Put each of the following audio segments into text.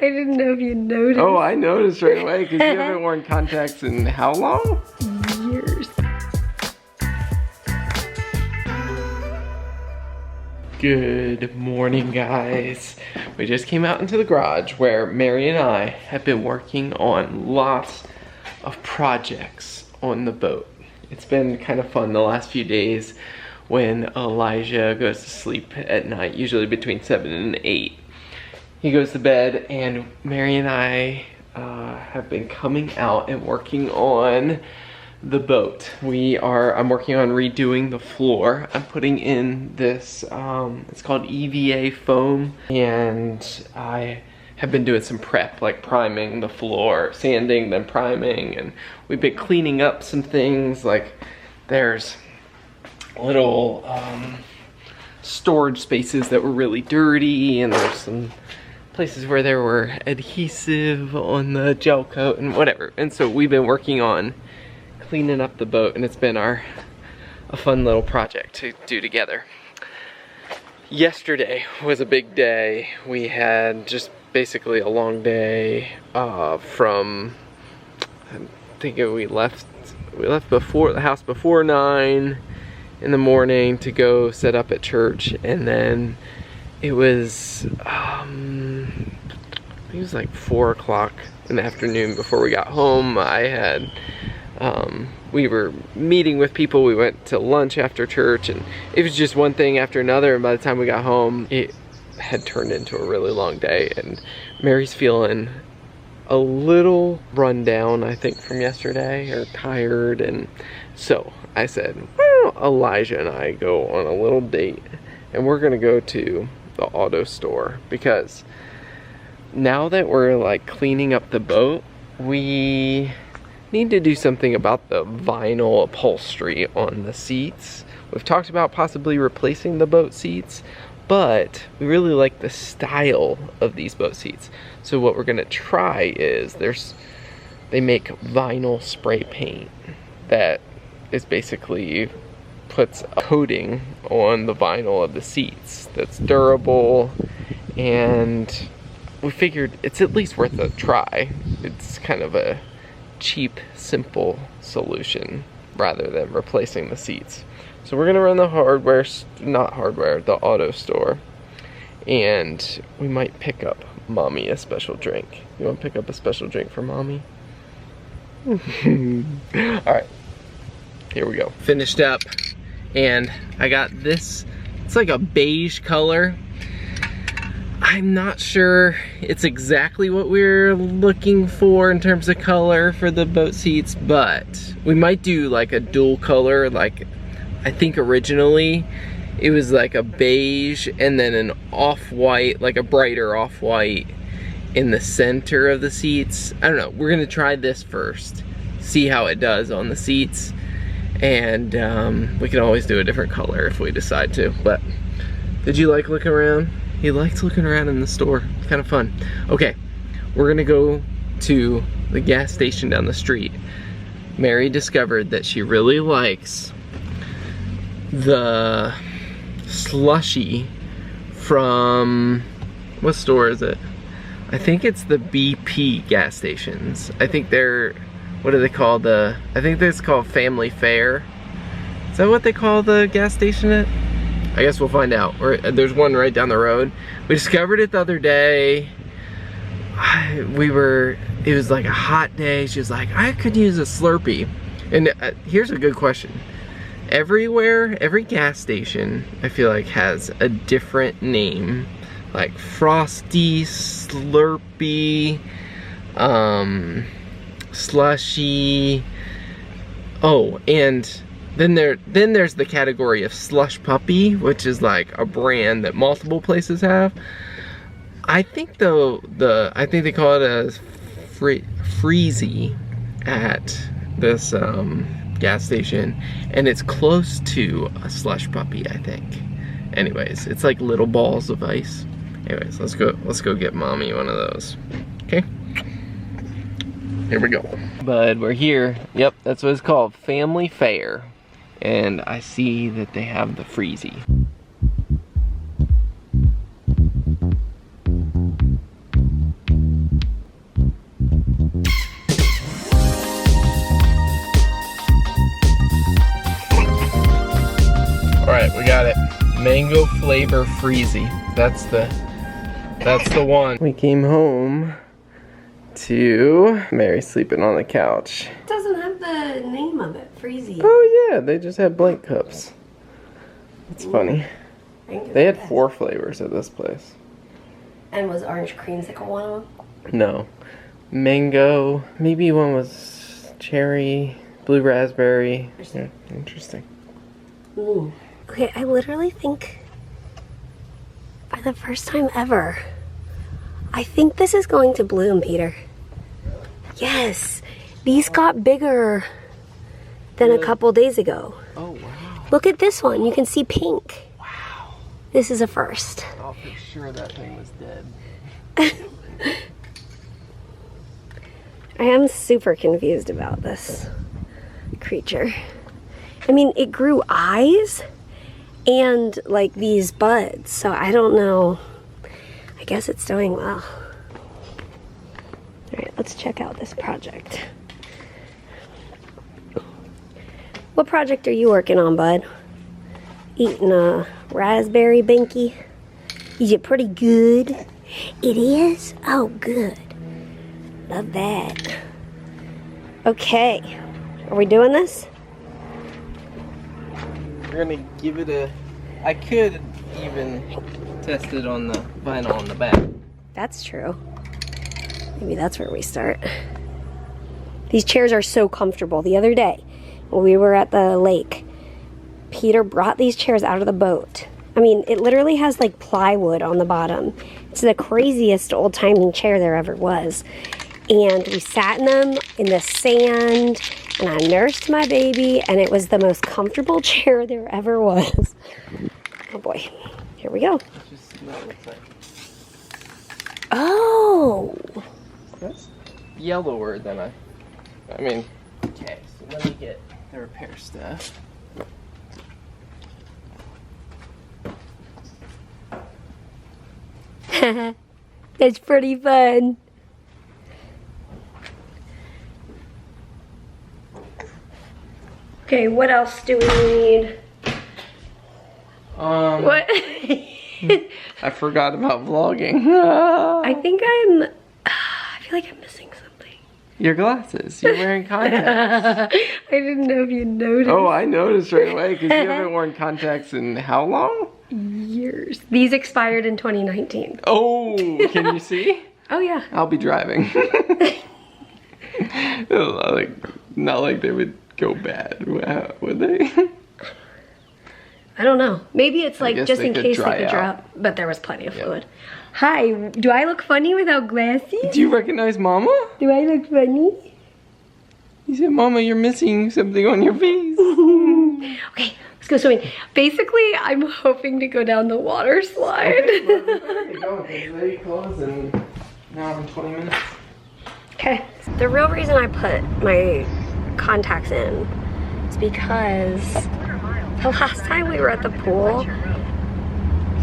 I didn't know if you noticed. Oh, I noticed right away because you haven't worn contacts in how long? Years. Good morning, guys. We just came out into the garage where Mary and I have been working on lots of projects on the boat. It's been kind of fun the last few days when Elijah goes to sleep at night, usually between 7 and 8. He goes to bed and Mary and I have been coming out and working on the boat. I'm working on redoing the floor. I'm putting in this, it's called EVA foam, and I have been doing some prep, like priming the floor, sanding, then priming, and we've been cleaning up some things, like there's little storage spaces that were really dirty, and there's some places where there were adhesive on the gel coat and whatever. And so we've been working on cleaning up the boat, and it's been a fun little project to do together. Yesterday was a big day. We had just basically a long day from, I think we left before the house before 9 in the morning to go set up at church, and then it was I think it was like 4 o'clock in the afternoon before we got home. We were meeting with people. We went to lunch after church, and it was just one thing after another, and by the time we got home it had turned into a really long day, and Mary's feeling a little run down, I think, from yesterday, or tired. And so I said, well, Elijah and I go on a little date, and we're gonna go to the auto store, because now that we're like cleaning up the boat, we need to do something about the vinyl upholstery on the seats. We've talked about possibly replacing the boat seats, but we really like the style of these boat seats. So what we're gonna try is, they make vinyl spray paint that is basically puts a coating on the vinyl of the seats that's durable, and we figured it's at least worth a try. It's kind of a cheap, simple solution rather than replacing the seats. So we're gonna run the the auto store, and we might pick up Mommy a special drink. You wanna pick up a special drink for Mommy? Alright, here we go. Finished up, and I got this, it's like a beige color. I'm not sure it's exactly what we're looking for in terms of color for the boat seats, but we might do like a dual color. Like, I think originally it was like a beige and then an off-white, like a brighter off-white in the center of the seats. I don't know, we're gonna try this first, see how it does on the seats, and we can always do a different color if we decide to. But did you like looking around? He likes looking around in the store. It's kind of fun. Okay, we're gonna go to the gas station down the street. Mary discovered that she really likes the slushie from, what store is it? I think it's the BP gas stations. I think they're, what do they call I think it's called Family Fare. Is that what they call the gas station at? I guess we'll find out. There's one right down the road. We discovered it the other day. It was like a hot day. She was like, I could use a Slurpee. And here's a good question. Everywhere, every gas station, I feel like has a different name. Like Frosty, Slurpee, Slushy. Oh, and then there's the category of Slush Puppy, which is like a brand that multiple places have. I think though I think they call it a Freezy at this gas station, and it's close to a Slush Puppy, I think. Anyways, it's like little balls of ice. Anyways, let's go get Mommy one of those. Okay? Here we go. Bud, we're here. Yep, that's what it's called, Family Fare. And I see that they have the Freezy. Mango flavor freezy. That's the one. We came home to Mary sleeping on the couch. It doesn't have the name of it, Freezy. Oh yeah, they just have blank cups. It's funny. They had 4 flavors at this place. And was orange creamsicle one of them? No. Mango, maybe one was cherry, blue raspberry. Yeah, interesting. Ooh. Okay, I literally think for the first time ever, I think this is going to bloom, Peter. Yes, these got bigger than a couple days ago. Oh wow. Look at this one, you can see pink. Wow. This is a first. Oh, for sure that thing was dead. I am super confused about this creature. I mean, it grew eyes and like these buds, so I don't know. I guess it's doing well. All right, let's check out this project. What project are you working on, bud? Eating a raspberry binky? Is it pretty good? It is? Oh, good. Love that. Okay, are we doing this? We're gonna give it a... I could even test it on the vinyl on the back. That's true. Maybe that's where we start. These chairs are so comfortable. The other day, when we were at the lake, Peter brought these chairs out of the boat. I mean, it literally has like plywood on the bottom. It's the craziest old-timey chair there ever was. And we sat in them in the sand, and I nursed my baby, and it was the most comfortable chair there ever was. Oh boy, here we go. Just see what it looks like. Oh! That's yellower than I mean, okay, so let me get the repair stuff. That's pretty fun. Okay, what else do we need? What? I forgot about vlogging. I think I feel like I'm missing something. Your glasses. You're wearing contacts. I didn't know if you noticed. Oh, I noticed right away because you haven't worn contacts in how long? Years. These expired in 2019. Oh, can you see? Oh yeah. I'll be driving. Like, not like they would go bad, would they? I don't know. Maybe it's like just in case they could out. drop, but there was plenty of fluid. Hi, do I look funny without glasses? Do you recognize Mama? Do I look funny? You said, Mama, you're missing something on your face. Okay, let's go swimming. Basically, I'm hoping to go down the water slide. They close in an hour and 20 minutes. Okay. The real reason I put my contacts in is because the last time we were at the pool,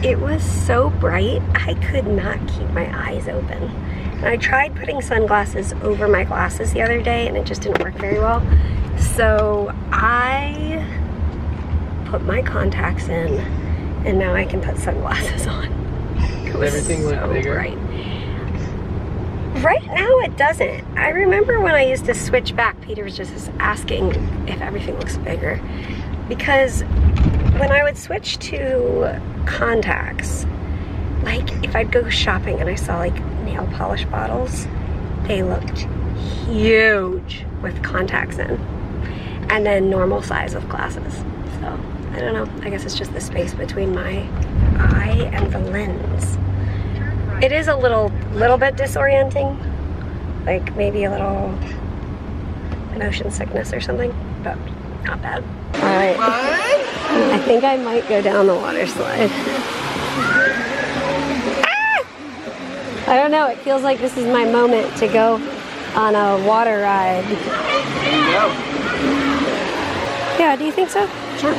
it was so bright, I could not keep my eyes open. And I tried putting sunglasses over my glasses the other day and it just didn't work very well. So I put my contacts in and now I can put sunglasses on. It was everything look bigger? Bright. Right now it doesn't. I remember when I used to switch back, Peter was just asking if everything looks bigger. Because when I would switch to contacts, like if I'd go shopping and I saw like nail polish bottles, they looked huge with contacts in. And then normal size of glasses. So, I don't know. I guess it's just the space between my eye and the lens. It is a little bit disorienting, like maybe a little motion sickness or something, but not bad. All right, I think I might go down the water slide. Ah! I don't know, it feels like this is my moment to go on a water ride. Yeah, do you think so? Sure.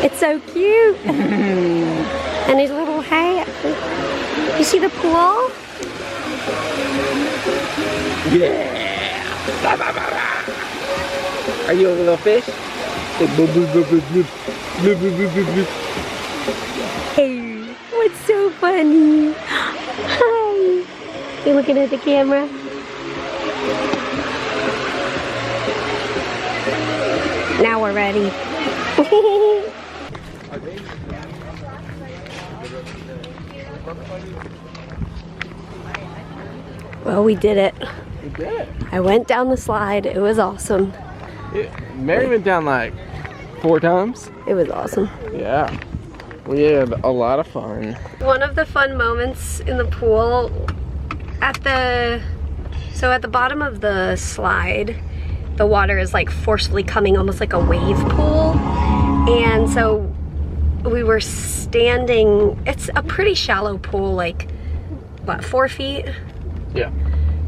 It's so cute. And his little hat. You see the pool? Yeah. Are you a little fish? Hey funny. Hi. You looking at the camera? Now we're ready. Well, we did it. We did. I went down the slide. It was awesome. Mary went down like 4 times. It was awesome. Yeah. We had a lot of fun. One of the fun moments in the pool at the bottom of the slide, the water is like forcefully coming, almost like a wave pool. And so we were standing, it's a pretty shallow pool, like what, 4 feet? Yeah.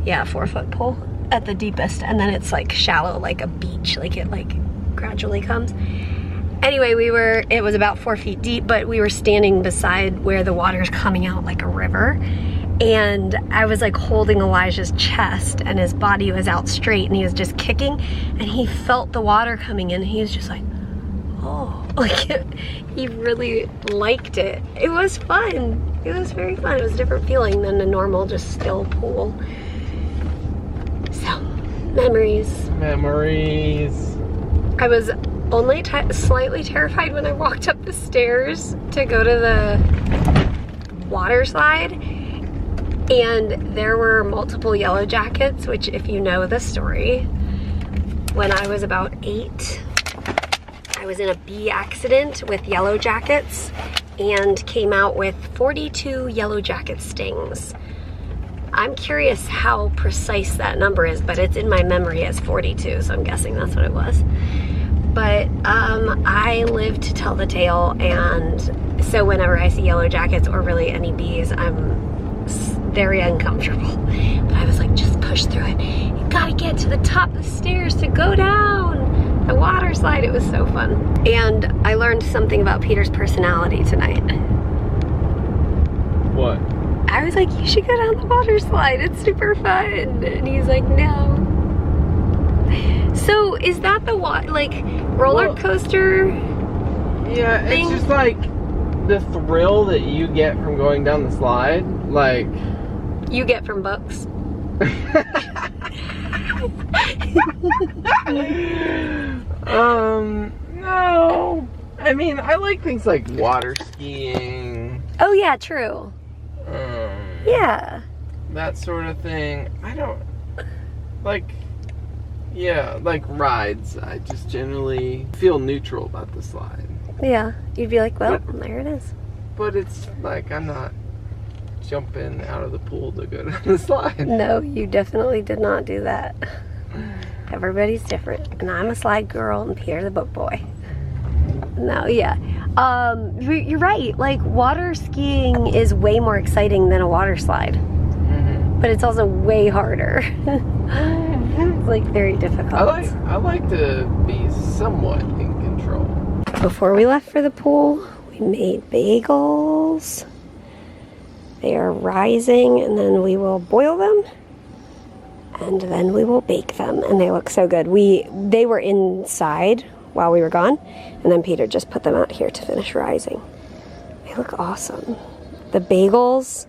Yeah, 4-foot pool at the deepest, and then it's like shallow like a beach, like it like gradually comes. Anyway, it was about 4 feet deep, but we were standing beside where the water's coming out like a river. And I was like holding Elijah's chest and his body was out straight and he was just kicking and he felt the water coming in and he was just like, oh, like he really liked it. It was fun. It was very fun. It was a different feeling than a normal just still pool. So, memories. Memories. I was only slightly terrified when I walked up the stairs to go to the water slide, and there were multiple yellow jackets, which if you know the story, when I was about 8, I was in a bee accident with yellow jackets and came out with 42 yellow jacket stings. I'm curious how precise that number is, but it's in my memory as 42, so I'm guessing that's what it was. But I live to tell the tale, and so whenever I see yellow jackets or really any bees, I'm very uncomfortable. But I was like, just push through it. You gotta get to the top of the stairs to go down the water slide. It was so fun. And I learned something about Peter's personality tonight. What? I was like, you should go down the water slide. It's super fun. And he's like, no. So is that the roller coaster? Yeah, thing? It's just like the thrill that you get from going down the slide. Like you get from books. No. I mean, I like things like water skiing. Oh yeah, true. Yeah. That sort of thing. I don't like. Yeah, like rides. I just generally feel neutral about the slide. Yeah, you'd be like, well, there it is. But it's like I'm not jumping out of the pool to go down the slide. No, you definitely did not do that. Everybody's different, and I'm a slide girl, and Peter the book boy. No, yeah. You're right. Like water skiing is way more exciting than a water slide, but it's also way harder. It's like very difficult. I like to be somewhat in control. Before we left for the pool, we made bagels. They are rising, and then we will boil them, and then we will bake them, and they look so good. They were inside while we were gone, and then Peter just put them out here to finish rising. They look awesome. The bagels,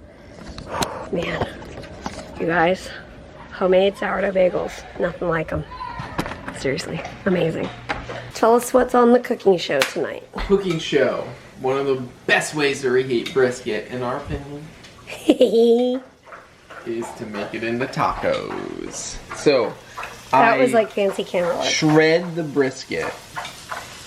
man, you guys, homemade sourdough bagels, nothing like them. Seriously, amazing. Tell us what's on the cooking show tonight. Cooking show. One of the best ways to reheat brisket in our family is to make it into tacos. So that was like fancy camera work. Shred the brisket,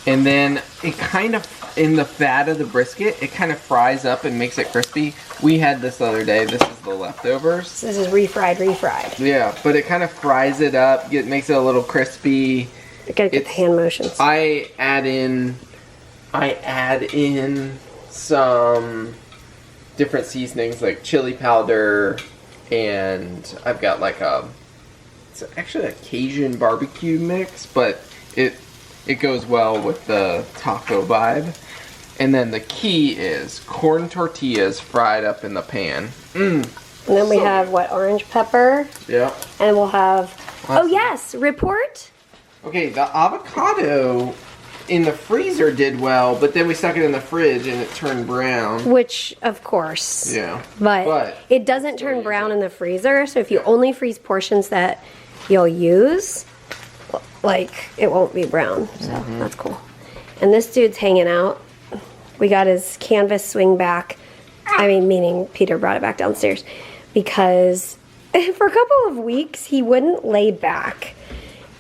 and then it kind of, in the fat of the brisket, it kind of fries up and makes it crispy. We had this the other day. This is the leftovers. This is refried. Yeah, but it kind of fries it up, makes it a little crispy. I gotta get the hand motions. I add in some different seasonings like chili powder, and I've got like it's actually a Cajun barbecue mix, but it goes well with the taco vibe. And then the key is corn tortillas fried up in the pan. And then we have what, orange pepper? Yeah. And we'll have, oh yes, report? Okay, the avocado in the freezer did well, but then we stuck it in the fridge and it turned brown. Which, of course. Yeah. But it doesn't turn brown in the freezer, so if you only freeze portions that you'll use, like, it won't be brown. So that's cool. And this dude's hanging out. We got his canvas swing back. I mean, meaning Peter brought it back downstairs because for a couple of weeks he wouldn't lay back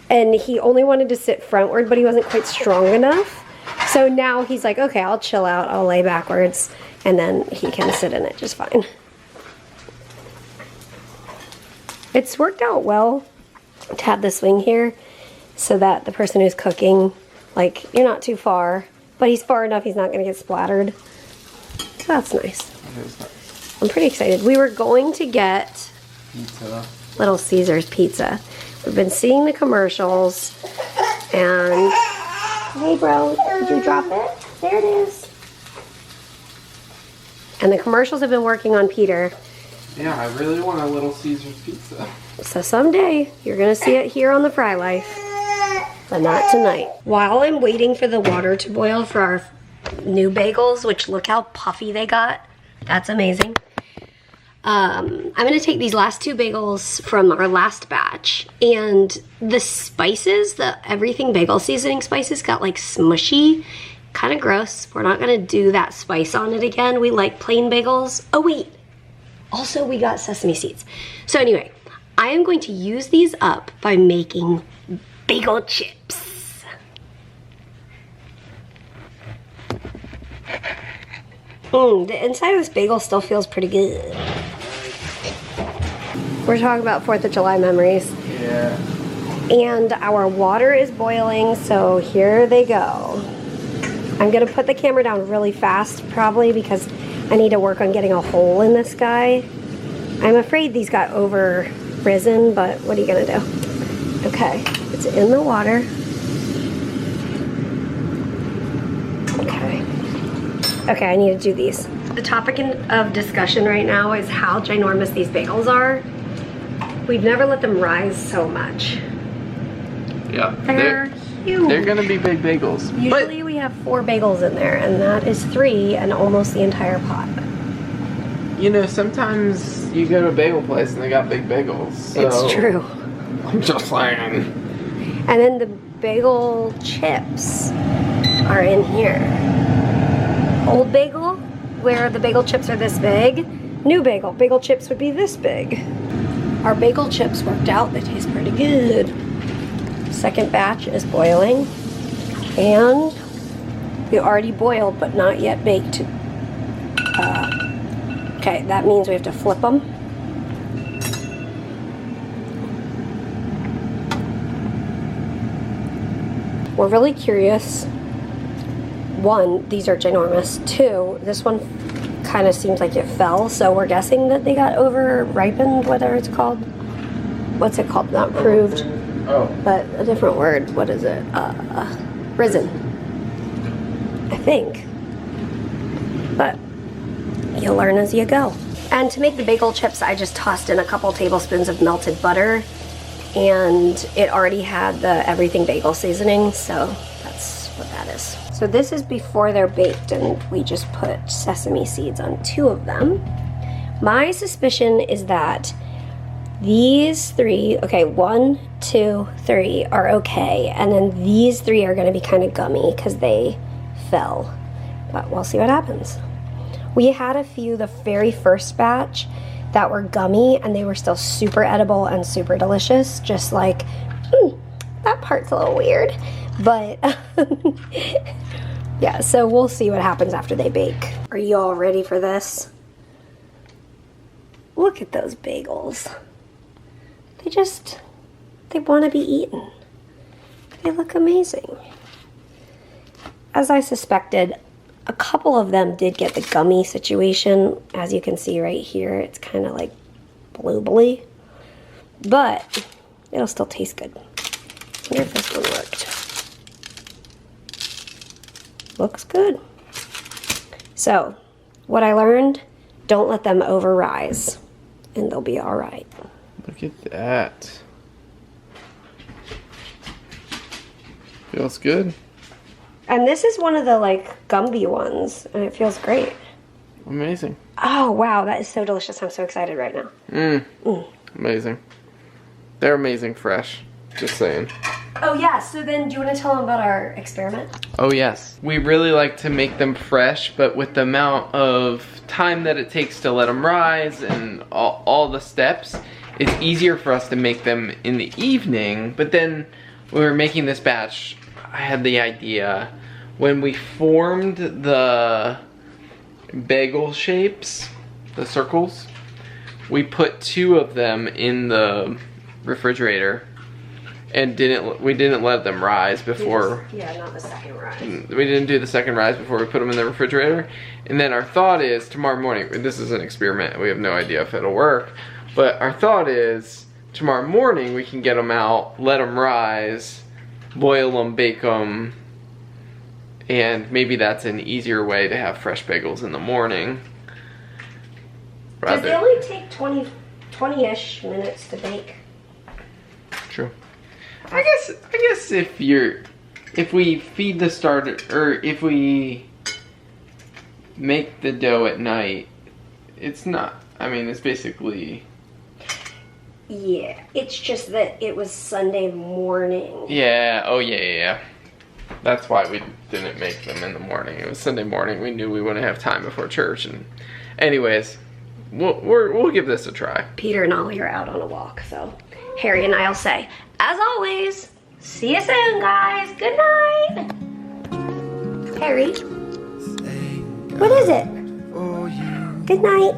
and he only wanted to sit frontward, but he wasn't quite strong enough. So now he's like, okay, I'll chill out, I'll lay backwards, and then he can sit in it just fine. It's worked out well to have the swing here so that the person who's cooking, like, you're not too far, but he's far enough he's not going to get splattered. So that's nice. That is nice. I'm pretty excited. We were going to get Pizza. Little Caesars pizza. We've been seeing the commercials and... Hey bro, did you drop it? There it is. And the commercials have been working on Peter. Yeah, I really want a Little Caesars pizza. So someday you're gonna see it here on the Frey Life, but not tonight. While I'm waiting for the water to boil for our new bagels, which look how puffy they got. That's amazing. I'm gonna take these last two bagels from our last batch, and the spices, the everything bagel seasoning spices got like smushy, kind of gross. We're not gonna do that spice on it again. We like plain bagels. Oh wait, also we got sesame seeds. So anyway, I am going to use these up by making bagel chips. The inside of this bagel still feels pretty good. We're talking about 4th of July memories. Yeah. And our water is boiling, so here they go. I'm gonna put the camera down really fast, probably, because I need to work on getting a hole in this guy. I'm afraid these got over risen, but what are you gonna do? Okay, it's in the water. Okay, I need to do these. The topic of discussion right now is how ginormous these bagels are. We've never let them rise so much. Yeah. They're huge. They're gonna be big bagels. Usually we have 4 bagels in there, and that is 3 and almost the entire pot. You know, sometimes you go to a bagel place and they got big bagels. So It's true. I'm just saying. And then the bagel chips are in here. Old bagel, where the bagel chips are this big. New bagel, bagel chips would be this big. Our bagel chips worked out, they taste pretty good. Second batch is boiling. And we already boiled, but not yet baked. Okay, that means we have to flip them. We're really curious. 1, these are ginormous. 2, this one kind of seems like it fell, so we're guessing that they got over ripened, whatever it's called. What's it called? Not proved. Oh. But a different word. What is it? Risen. I think. But you'll learn as you go. And to make the bagel chips, I just tossed in a couple tablespoons of melted butter, and it already had the everything bagel seasoning, so that's what that is. So this is before they're baked, and we just put sesame seeds on 2 of them. My suspicion is that these 3, okay, 1, 2, 3 are okay, and then these 3 are gonna be kind of gummy because they fell, but we'll see what happens. We had a few the very first batch that were gummy, and they were still super edible and super delicious, just like, that part's a little weird, but yeah, so we'll see what happens after they bake. Are you all ready for this? Look at those bagels. They want to be eaten. They look amazing. As I suspected, a couple of them did get the gummy situation. As you can see right here, it's kind of like bloobly, but it'll still taste good. I wonder if this one worked. Looks good. So, what I learned, don't let them over rise, and they'll be all right. Look at that. Feels good. And this is one of the like Gumby ones, and it feels great. Amazing. Oh wow, that is so delicious. I'm so excited right now. Amazing. They're amazing fresh. Just saying. Oh yeah, so then do you want to tell them about our experiment? Oh yes. We really like to make them fresh, but with the amount of time that it takes to let them rise and all the steps, it's easier for us to make them in the evening. But then when we were making this batch, I had the idea, when we formed the bagel shapes, the circles, we put 2 of them in the refrigerator and we didn't let them rise before. Yeah, not the second rise. We didn't do the second rise before we put them in the refrigerator. And then our thought is tomorrow morning, this is an experiment, we have no idea if it'll work, but our thought is tomorrow morning we can get them out, let them rise, boil them, bake them, and maybe that's an easier way to have fresh bagels in the morning. Because they only take 20-ish minutes to bake. True. I guess if we feed the starter, or if we make the dough at night, it's not, I mean, it's basically. Yeah, it's just that it was Sunday morning. Yeah, oh yeah. That's why we didn't make them in the morning. It was Sunday morning. We knew we wouldn't have time before church. And anyways, we'll give this a try. Peter and Ollie are out on a walk, so Harry and I'll say, as always, see you soon, guys. Good night. Harry, what is it? Good night.